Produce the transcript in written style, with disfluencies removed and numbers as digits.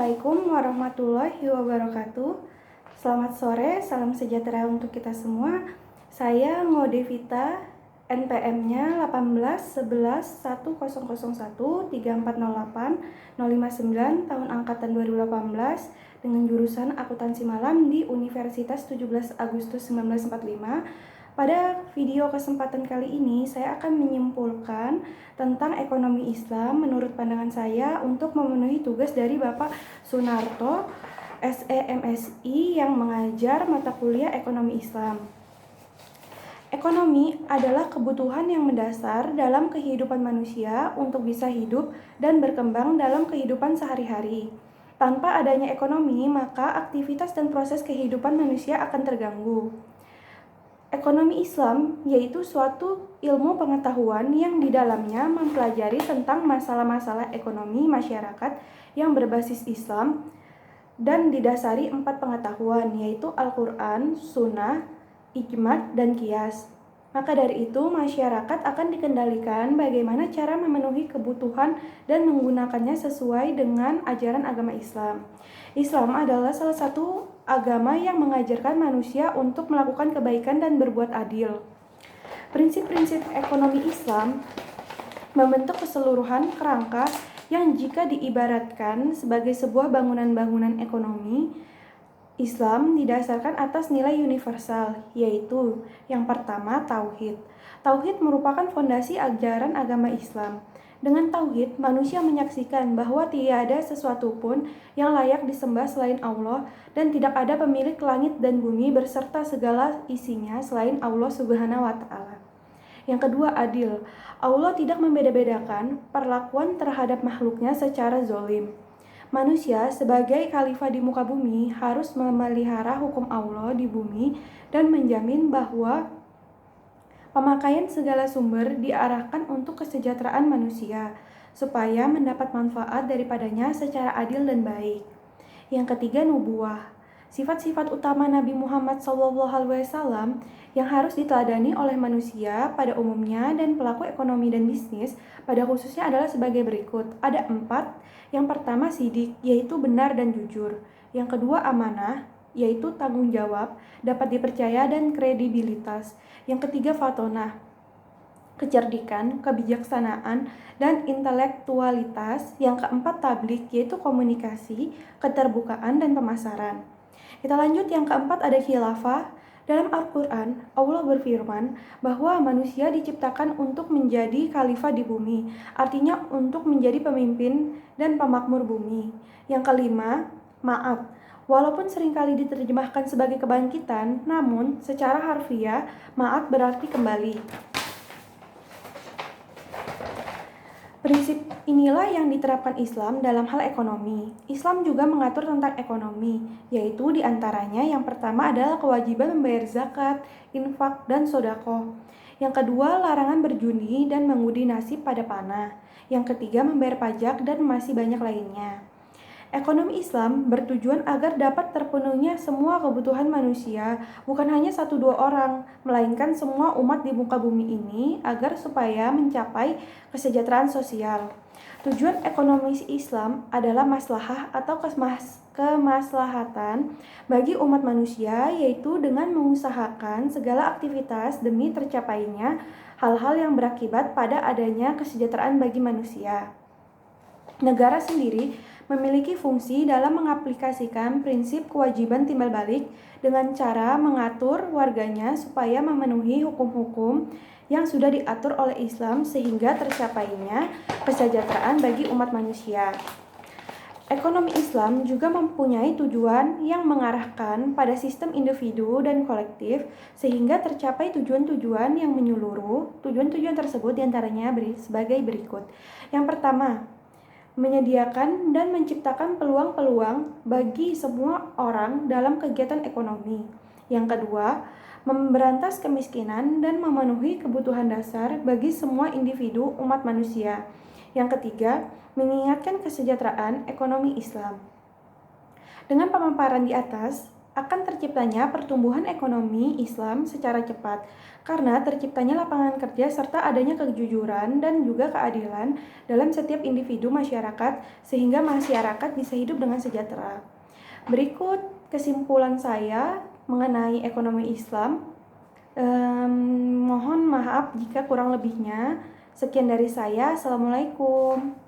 Assalamualaikum warahmatullahi wabarakatuh. Selamat sore, salam sejahtera untuk kita semua. Saya Ngodevita, NPM-nya 181110013408 tahun angkatan 2018 dengan jurusan Akuntansi Malam di Universitas 17 Agustus 1945. Pada video kesempatan kali ini, saya akan menyimpulkan tentang ekonomi Islam menurut pandangan saya untuk memenuhi tugas dari Bapak Sunarto, SEMSI, yang mengajar mata kuliah ekonomi Islam. Ekonomi adalah kebutuhan yang mendasar dalam kehidupan manusia untuk bisa hidup dan berkembang dalam kehidupan sehari-hari. Tanpa adanya ekonomi, maka aktivitas dan proses kehidupan manusia akan terganggu. Ekonomi Islam yaitu suatu ilmu pengetahuan yang di dalamnya mempelajari tentang masalah-masalah ekonomi masyarakat yang berbasis Islam dan didasari 4 pengetahuan, yaitu Al-Quran, Sunnah, Ijma', dan Qiyas. Maka dari itu, masyarakat akan dikendalikan bagaimana cara memenuhi kebutuhan dan menggunakannya sesuai dengan ajaran agama Islam. Islam adalah salah satu agama yang mengajarkan manusia untuk melakukan kebaikan dan berbuat adil. Prinsip-prinsip ekonomi Islam membentuk keseluruhan kerangka yang jika diibaratkan sebagai sebuah bangunan-bangunan ekonomi Islam didasarkan atas nilai universal, yaitu yang pertama tauhid. Tauhid merupakan fondasi ajaran agama Islam. Dengan tauhid, manusia menyaksikan bahwa tiada sesuatu pun yang layak disembah selain Allah dan tidak ada pemilik langit dan bumi berserta segala isinya selain Allah Subhanahu wa Ta'ala. Yang kedua, adil. Allah tidak membeda-bedakan perlakuan terhadap makhluknya secara zolim. Manusia sebagai khalifah di muka bumi harus memelihara hukum Allah di bumi dan menjamin bahwa pemakaian segala sumber diarahkan untuk kesejahteraan manusia supaya mendapat manfaat daripadanya secara adil dan baik. Yang ketiga, nubuwah. Sifat-sifat utama Nabi Muhammad SAW yang harus diteladani oleh manusia pada umumnya dan pelaku ekonomi dan bisnis pada khususnya adalah sebagai berikut. Ada 4. Yang pertama, sidik, yaitu benar dan jujur. Yang kedua, amanah, yaitu tanggung jawab, dapat dipercaya dan kredibilitas. Yang ketiga, fatonah, kecerdikan, kebijaksanaan, dan intelektualitas. Yang keempat, tablik, yaitu komunikasi, keterbukaan, dan pemasaran. Kita lanjut, yang keempat ada khilafah. Dalam Al-Quran, Allah berfirman bahwa manusia diciptakan untuk menjadi khalifah di bumi, artinya untuk menjadi pemimpin dan pemakmur bumi. Yang kelima, maaf. Walaupun seringkali diterjemahkan sebagai kebangkitan, namun secara harfiah, maaf berarti kembali. Prinsip inilah yang diterapkan Islam dalam hal ekonomi. Islam juga mengatur tentang ekonomi, yaitu diantaranya yang pertama adalah kewajiban membayar zakat, infak, dan sodaqoh. Yang kedua, larangan berjudi dan mengundi nasib pada panah. Yang ketiga, membayar pajak, dan masih banyak lainnya. Ekonomi Islam bertujuan agar dapat terpenuhinya semua kebutuhan manusia, bukan hanya 1-2 orang, melainkan semua umat di muka bumi ini agar supaya mencapai kesejahteraan sosial. Tujuan ekonomi Islam adalah maslahah atau kemaslahatan bagi umat manusia, yaitu dengan mengusahakan segala aktivitas demi tercapainya hal-hal yang berakibat pada adanya kesejahteraan bagi manusia. Negara sendiri memiliki fungsi dalam mengaplikasikan prinsip kewajiban timbal balik dengan cara mengatur warganya supaya memenuhi hukum-hukum yang sudah diatur oleh Islam sehingga tercapainya kesejahteraan bagi umat manusia. Ekonomi Islam juga mempunyai tujuan yang mengarahkan pada sistem individu dan kolektif sehingga tercapai tujuan-tujuan yang menyeluruh. Tujuan-tujuan tersebut diantaranya sebagai berikut. Yang pertama, menyediakan dan menciptakan peluang-peluang bagi semua orang dalam kegiatan ekonomi. Yang kedua, memberantas kemiskinan dan memenuhi kebutuhan dasar bagi semua individu umat manusia. Yang ketiga, mengingatkan kesejahteraan ekonomi Islam. Dengan pemaparan di atas, akan terciptanya pertumbuhan ekonomi Islam secara cepat, karena terciptanya lapangan kerja serta adanya kejujuran dan juga keadilan dalam setiap individu masyarakat, sehingga masyarakat bisa hidup dengan sejahtera. Berikut kesimpulan saya mengenai ekonomi Islam. Mohon maaf jika kurang lebihnya. Sekian dari saya. Assalamualaikum.